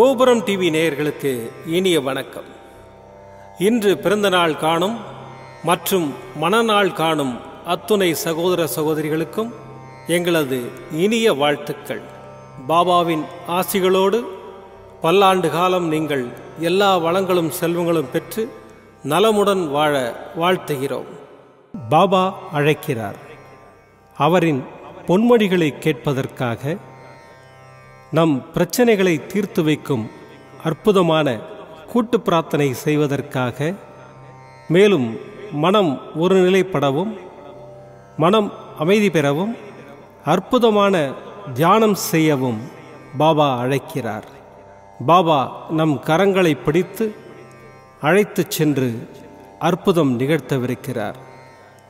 கோபுரம் டிவி நேயர்களுக்கு இனிய வணக்கம். இன்று பிறந்தநாள் காணும் மற்றும் மணநாள் காணும் அத்துணை சகோதர சகோதரிகளுக்கும் எங்களது இனிய வாழ்த்துக்கள். பாபாவின் ஆசிகளோடு பல்லாண்டு காலம் நீங்கள் எல்லா வளங்களும் செல்வங்களும் பெற்று நலமுடன் வாழ வாழ்த்துகிறோம். பாபா அழைக்கிறார். அவரின் பொன்மொழிகளை கேட்பதற்காக, நம் பிரச்சனைகளை தீர்த்து வைக்கும் அற்புதமான கூட்டு பிரார்த்தனை செய்வதற்காக, மேலும் மனம் ஒருநிலைப்படவும் மனம் அமைதி பெறவும் அற்புதமான தியானம் செய்யவும் பாபா அழைக்கிறார். பாபா நம் கரங்களை பிடித்து அழைத்துச் சென்று அற்புதம் நிகழ்த்தவிருக்கிறார்.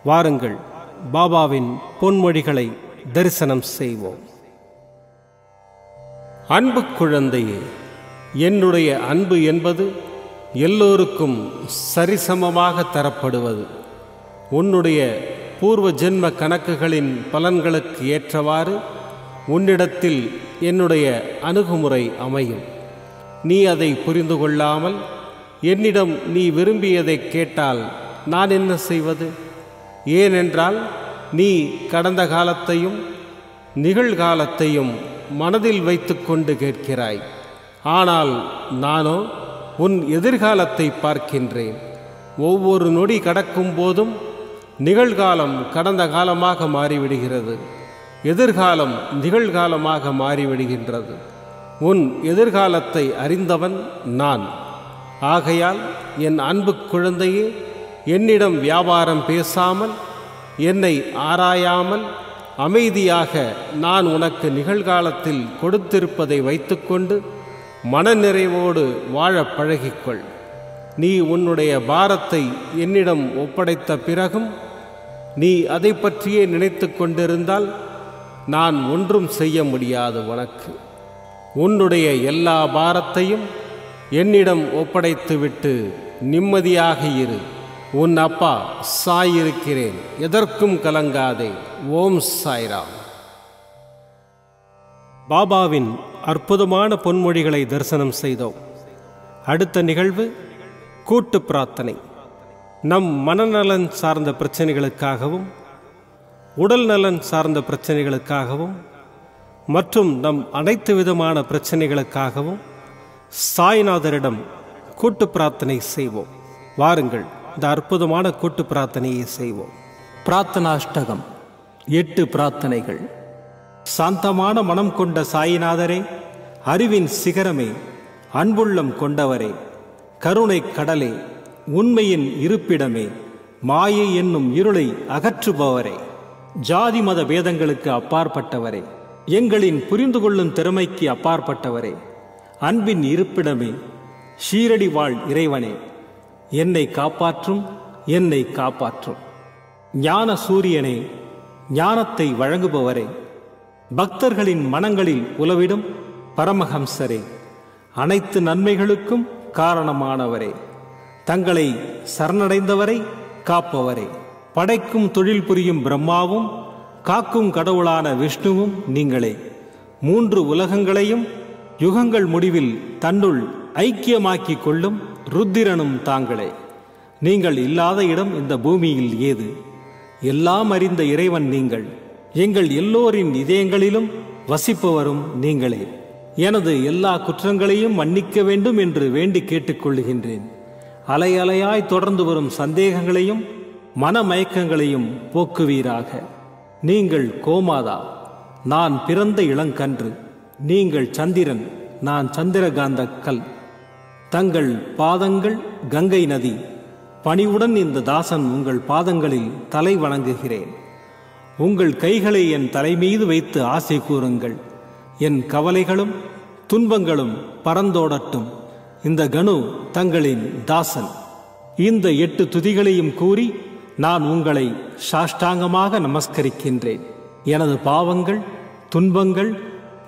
வாருங்கள், பாபாவின் பொன்மொழிகளை தரிசனம் செய்வோம். அன்பு குழந்தையே, என்னுடைய அன்பு என்பது எல்லோருக்கும் சரிசமமாக தரப்படுவது. உன்னுடைய பூர்வ ஜென்ம கணக்குகளின் பலன்களுக்கு ஏற்றவாறு உன்னிடத்தில் என்னுடைய அணுகுமுறை அமையும். நீ அதை புரிந்து கொள்ளாமல் என்னிடம் நீ விரும்பியதை கேட்டால் நான் என்ன செய்வது? ஏனென்றால் நீ கடந்த காலத்தையும் நிகழ்காலத்தையும் மனதில் வைத்து கொண்டு கேட்கிறாய். ஆனால் நானோ உன் எதிர்காலத்தை பார்க்கின்றேன். ஒவ்வொரு நொடி கடக்கும் போதும் நிகழ்காலம் கடந்த காலமாக மாறிவிடுகிறது, எதிர்காலம் நிகழ்காலமாக மாறிவிடுகின்றது. உன் எதிர்காலத்தை அறிந்தவன் நான். ஆகையால் என் அன்பு குழந்தையே, என்னிடம் வியாபாரம் பேசாமல், என்னை ஆராயாமல் அமைதியாக நான் உனக்கு நிகழ்காலத்தில் கொடுத்திருப்பதை வைத்துக்கொண்டு மனநிறைவோடு வாழ பழகிக்கொள். நீ உன்னுடைய பாரத்தை என்னிடம் ஒப்படைத்த பிறகும் நீ அதை பற்றியே நினைத்து கொண்டிருந்தால் நான் ஒன்றும் செய்ய முடியாது. உனக்கு உன்னுடைய எல்லா பாரத்தையும் என்னிடம் ஒப்படைத்துவிட்டு நிம்மதியாக இரு. உன் அப்பா சாய் இருக்கிறேன், எதற்கும் கலங்காதே. ஓம் சாய்ராம். பாபாவின் அற்புதமான பொன்மொழிகளை தரிசனம் செய்தோம். அடுத்த நிகழ்வு கூட்டு பிரார்த்தனை. நம் மனநலன் சார்ந்த பிரச்சனைகளுக்காகவும், உடல் நலன் சார்ந்த பிரச்சனைகளுக்காகவும் மற்றும் நம் அனைத்து விதமான பிரச்சனைகளுக்காகவும் சாய்நாதரிடம் கூட்டு பிரார்த்தனை செய்வோம். வாருங்கள், இந்த அற்புதமான கூட்டு பிரார்த்தனையை செய்வோம். பிரார்த்தனாஷ்டகம். 8 பிரார்த்தனைகள். சாந்தமான மனம் கொண்ட சாயிநாதரே, அறிவின் சிகரமே, அன்புள்ளம் கொண்டவரே, கருணை கடலே, உண்மையின் இருப்பிடமே, மாயை என்னும் இருளை அகற்றுபவரே, ஜாதி மத பேதங்களுக்கு அப்பாற்பட்டவரே, எங்களின் புரிந்து கொள்ளும் திறமைக்கு அப்பாற்பட்டவரே, அன்பின் இருப்பிடமே, ஷீரடி வாழ் இறைவனே, என்னை காப்பாற்றும், என்னை காப்பாற்றும். ஞான சூரியனே, ஞானத்தை வழங்குபவரே, பக்தர்களின் மனங்களில் உலவிடும் பரமஹம்சரே, அனைத்து நன்மைகளுக்கும் காரணமானவரே, தங்களை சரணடைந்தவரை காப்பவரே, படைக்கும் தொழில் புரியும் பிரம்மாவும் காக்கும் கடவுளான விஷ்ணுவும் நீங்களே. 3 உலகங்களையும் யுகங்கள் முடிவில் தன்னுள் ஐக்கியமாக்கிக் கொள்ளும் ருத்திரனும் தாங்களே. நீங்கள் இல்லாத இடம் இந்த பூமியில் ஏது? எல்லாம் அறிந்த இறைவன் நீங்கள். எங்கள் எல்லோரின் இதயங்களிலும் வசிப்பவரும் நீங்களே. எனது எல்லா குற்றங்களையும் மன்னிக்க வேண்டும் என்று வேண்டி கேட்டுக்கொள்ளுகின்றேன். அலை அலையாய் தொடர்ந்து வரும் சந்தேகங்களையும் மனமயக்கங்களையும் போக்குவீராக. நீங்கள் கோமாதா, நான் பிறந்த இளங்கன்று. நீங்கள் சந்திரன், நான் சந்திரகாந்த கல். தங்கள் பாதங்கள் கங்கை நதி. பணிவுடன் இந்த தாசன் உங்கள் பாதங்களில் தலை வணங்குகிறேன். உங்கள் கைகளை என் தலைமீது வைத்து ஆசை கூறுங்கள். என் கவலைகளும் துன்பங்களும் பறந்தோடட்டும். இந்த கணு தங்களின் தாசன். இந்த 8 துதிகளையும் கூறி நான் உங்களை சாஷ்டாங்கமாக நமஸ்கரிக்கின்றேன். எனது பாவங்கள், துன்பங்கள்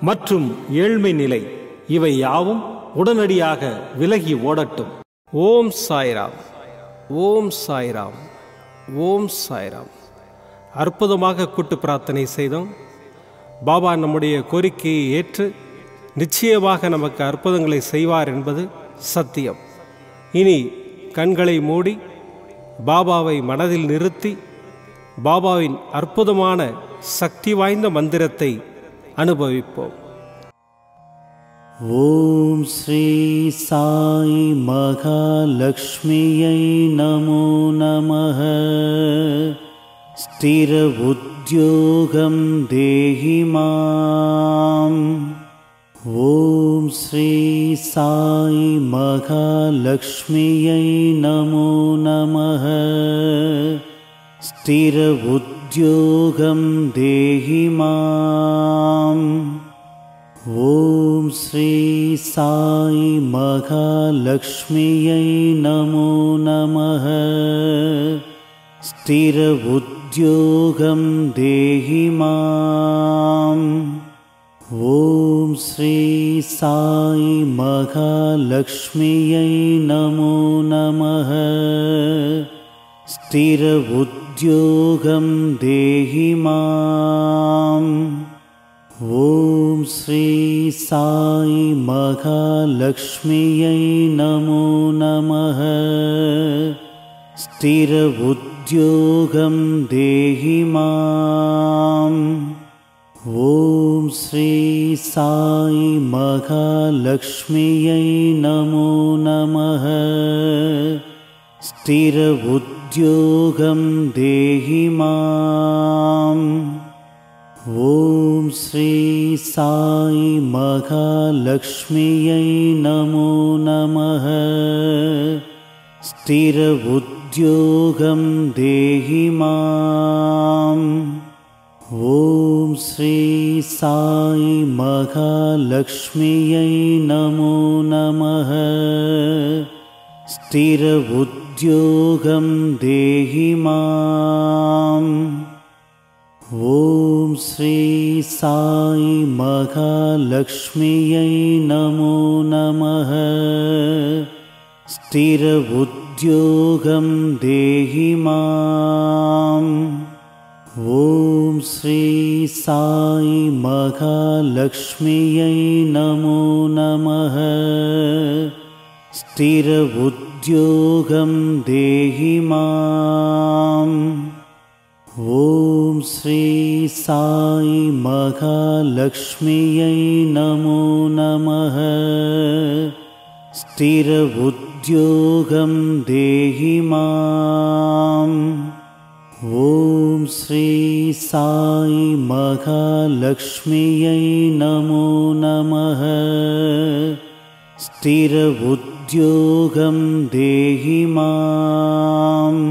மற்றும் ஏழ்மை நிலை இவை யாவும் உடனடியாக விலகி ஓடட்டும். ஓம் சாய்ராம், ஓம் சாய்ராம், ஓம் சாய்ராம். அற்புதமாக கூட்டு பிரார்த்தனை செய்தோம். பாபா நம்முடைய கோரிக்கையை ஏற்று நிச்சயமாக நமக்கு அற்புதங்களை செய்வார் என்பது சத்தியம். இனி கண்களை மூடி பாபாவை மனதில் நிறுத்தி பாபாவின் அற்புதமான சக்தி வாய்ந்த மந்திரத்தை அனுபவிப்போம். ஓம் ஸ்ரீ சாய் மகாலக்ஷ்மியை நமோ நமः. ஸ்திர உத்யோகம் தேஹி மாம். ஓம் ஸ்ரீ சாய் மகாலக்ஷ்மியை நமோ நமः. ஸ்திர உத்யோகம் தேஹி மாம். ஓம் ஸ்ரீ சாய் மகாலக்ஷ்மியை நமோ நமः. ஸ்திர உத்யோகம் தேஹி மாம். ஓம் ஸ்ரீ சாய் மகாலக்ஷ்மியை நமோ நமः. ஸ்திர உத்யோகம் தேஹி மாம். ஓம் ஸ்ரீ சாய் மகாலக்ஷ்மியை நமோ நமः. ஸ்திர உத்யோகம் தேஹி மாம். ஓம் ஸ்ரீ சாய் மகாலக்ஷ்மியை நமோ நமः. ஸ்திர உத்யோகம் தேஹி மாம். ஓம் ஸ்ரீ சாய் மகாலக்ஷ்மியை நமோ நமः. ஸ்திர உத்யோகம் தேஹி மாம். ஓம் ஸ்ரீ சாய் மகாலக்ஷ்மியை நமோ நமः. ஸ்திர உத்யோகம் தேஹி மாம். ஓம் ஸ்ரீ சாய் மகாலக்ஷ்மியை நமோ நமः. ஸ்திர உத்யோகம் தேஹி மாம். ஓம் ஸ்ரீ சாய் மகாலக்ஷ்மியை நமோ நமः. ஸ்திர உத்யோகம் தேஹி மாம். ஓம் ஸ்ரீ சாய் மகாலக்ஷ்மியை நமோ நமः. ஸ்திர உத்யோகம் தேஹி மாம். ஓம் ஸ்ரீ சாய் மகாலக்ஷ்மியை நமோ நமः. ஸ்திர உத்யோகம் தேஹி மாம்.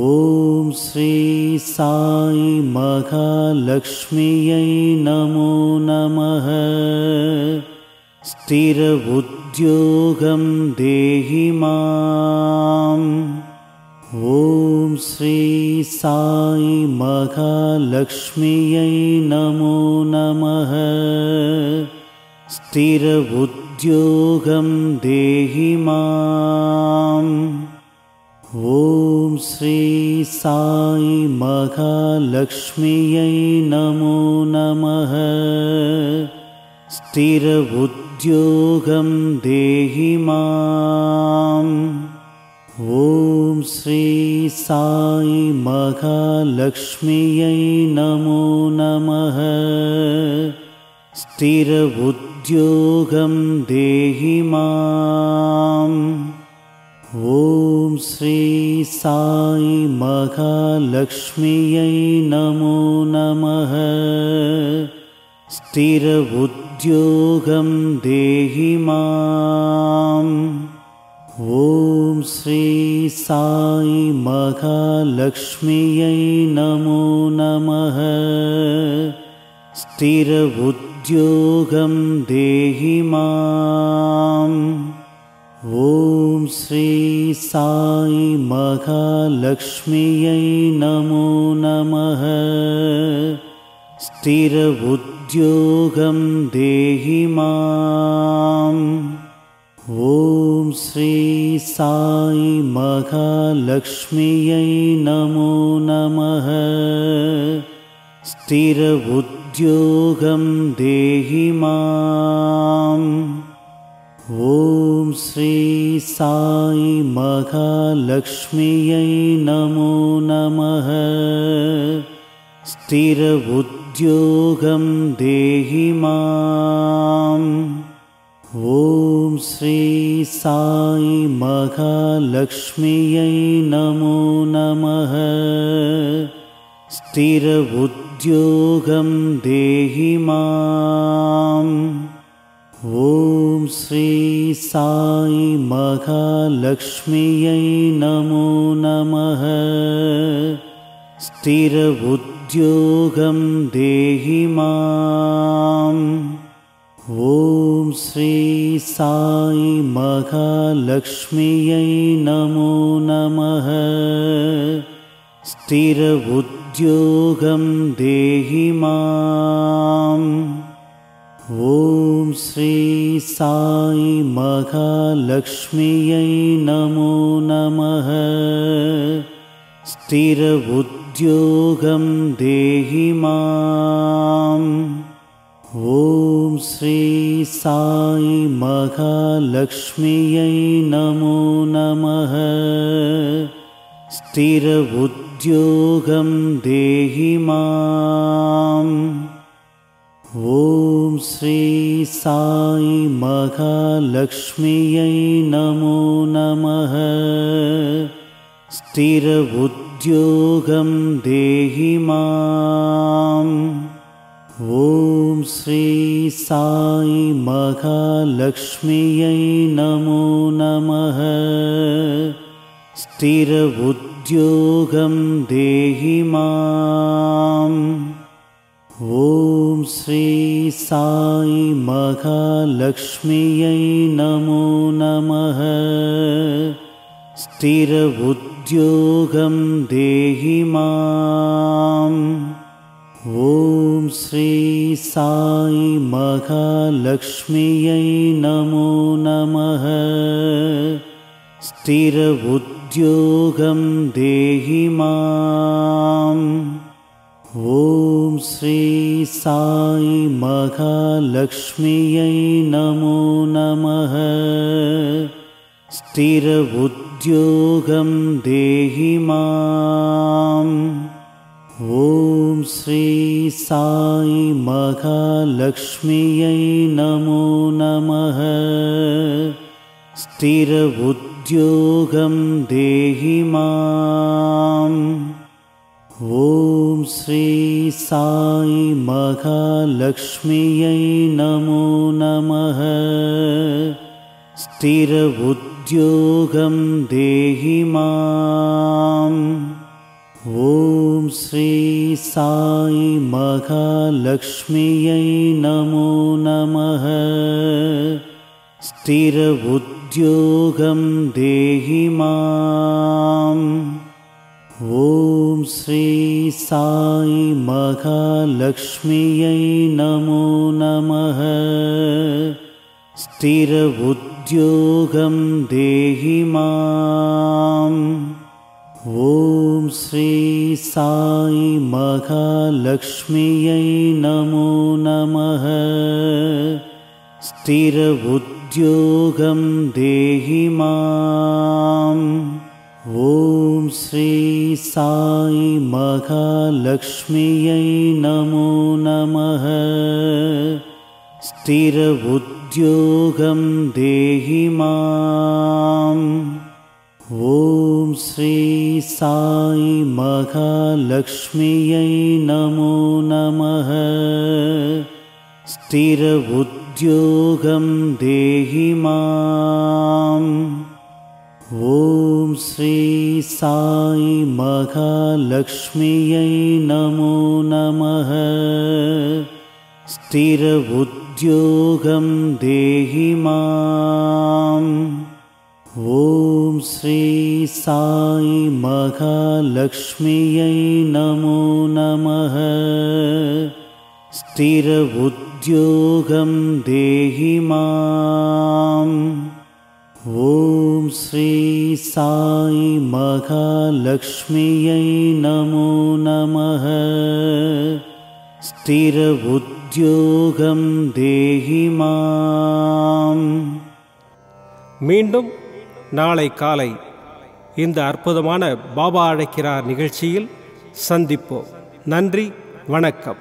ஓம் ஸ்ரீ சாய் மகாலக்ஷ்மியை நமோ நமः. ஸ்திர உத்யோகம் தேஹி மாம். ஓம் ஸ்ரீ சாய் மகாலக்ஷ்மியை நமோ நமः. ஸ்திர உத்யோகம் தேஹி மாம். ஓம் ஸ்ரீ சாய் மகாலக்ஷ்மியை நமோ நமः. ஸ்திர உத்யோகம் தேஹி மாம். ஓம் ஸ்ரீ சாய் மகாலக்ஷ்மியை நமோ நமः. ஸ்திர உத்யோகம் தேஹி மாம். ஓம் ஸ்ரீ சாய் மகாலக்ஷ்மியை நமோ நமः. ஸ்திர உத்யோகம் தேஹி மாம். ஓம் ஸ்ரீ சாய் மகாலக்ஷ்மியை நமோ நமः. ஸ்திர உத்யோகம் தேஹி மாம். ஓம் ஸ்ரீ சாய் மகாலக்ஷ்மியை நமோ நமः. ஸ்திர உத்யோகம் தேஹி மாம். ஓம் ஸ்ரீ சாய் மகாலக்ஷ்மியை நமோ நமः. ஸ்திர உத்யோகம் स्थिरउद्योगं देहि माम्। ॐ श्री साई महालक्ष्म्यै नमो नमः। स्थिरउद्योगं देहि माम्। ॐ श्री साई महालक्ष्म्यै नमो नमः। स्थिरउद्योगं देहि माम्। ॐ श्री साई महालक्ष्म्यै नमो नमः। स्थिरउद्योगं देहि माम्। ॐ श्री साई महालक्ष्म्यै नमो नमः। स्थिरउद्योगं देहि माम्। ॐ श्री साई महालक्ष्म्यै नमो नमः। स्थिरउद्योगं देहि माम्। ॐ श्री साई महालक्ष्म्यै नमो नमः। स्थिरउद्योगं देहि माम्। ॐ श्री साई महालक्ष्म्यै नमो नमः। स्थिरउद्योगं देहि माम्। ॐ श्री साई महालक्ष्म्यै नमो नमः। स्थिरउद्योगं देहि माम्। ॐ श्री साई महालक्ष्म्यै नमो नमः। स्थिरउद्योगं देहि माम्। ॐ श्री साई महालक्ष्म्यै नमो नमः। स्थिरउद्योगं देहि माम्। ॐ श्री साई महालक्ष्म्यै नमो नमः। स्थिरउद्योगं देहि माम्। ॐ श्री साई महालक्ष्म्यै नमो नमः। स्थिरउद्योगं देहि माम्। ॐ श्री साई महालक्ष्म्यै नमो नमः। स्थिरउद्योगं देहि माम्। ॐ श्री साई महालक्ष्म्यै नमो नमः। स्थिरउद्योगं देहि माम्। ॐ श्री साई महालक्ष्म्यै नमो नमः। स्थिरउद्योगं देहि माम्। ॐ श्री साई महालक्ष्म्यै नमो नमः। स्थिरउद्योगं देहि माम्। ॐ श्री साई महालक्ष्म्यै नमो नमः। स्थिरउद्योगं देहि माम्। ॐ श्री साई महालक्ष्म्यै नमो नमः। स्थिरउद्योगं देहि माम्। ॐ श्री साई महालक्ष्म्यै नमो नमः। स्थिरउद्योगं देहि माम्। ॐ श्री साई महालक्ष्म्यै नमो नमः। स्थिरउद्योगं देहि माम्। ॐ श्री साई महालक्ष्म्यै नमो नमः। स्थिरबुद्ध्योगं देहि माम्। மீண்டும் நாளை காலை இந்த அற்புதமான பாபா அழைக்கிறார் நிகழ்ச்சியில் சந்திப்போம். நன்றி, வணக்கம்.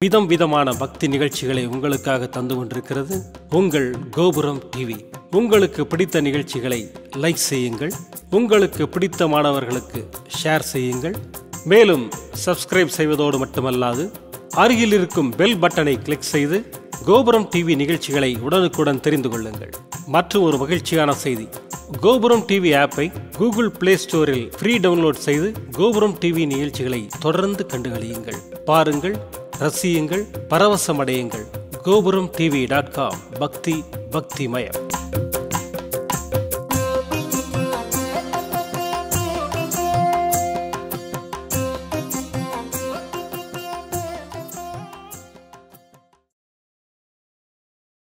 விதம் விதமான பக்தி நிகழ்ச்சிகளை உங்களுக்காக தந்து கொண்டிருக்கிறது உங்கள் கோபுரம் டிவி. உங்களுக்கு பிடித்த நிகழ்ச்சிகளை லைக் செய்யுங்கள், உங்களுக்கு பிடித்த மாணவர்களுக்கு ஷேர் செய்யுங்கள். மேலும் சப்ஸ்கிரைப் செய்வதோடு மட்டுமல்லாது அருகில் இருக்கும் பெல் பட்டனை கிளிக் செய்து கோபுரம் டிவி நிகழ்ச்சிகளை உடனுக்குடன் தெரிந்து கொள்ளுங்கள். மற்றும் ஒரு மகிழ்ச்சியான செய்தி, கோபுரம் டிவி ஆப்பை கூகுள் பிளே ஸ்டோரில் ஃப்ரீ டவுன்லோட் செய்து கோபுரம் டிவி நிகழ்ச்சிகளை தொடர்ந்து கண்டுகளியுங்கள், பாருங்கள், ரசியுங்கள், பரவசமடையுங்கள். gopuramtv.com பக்தி பக்திமயம்.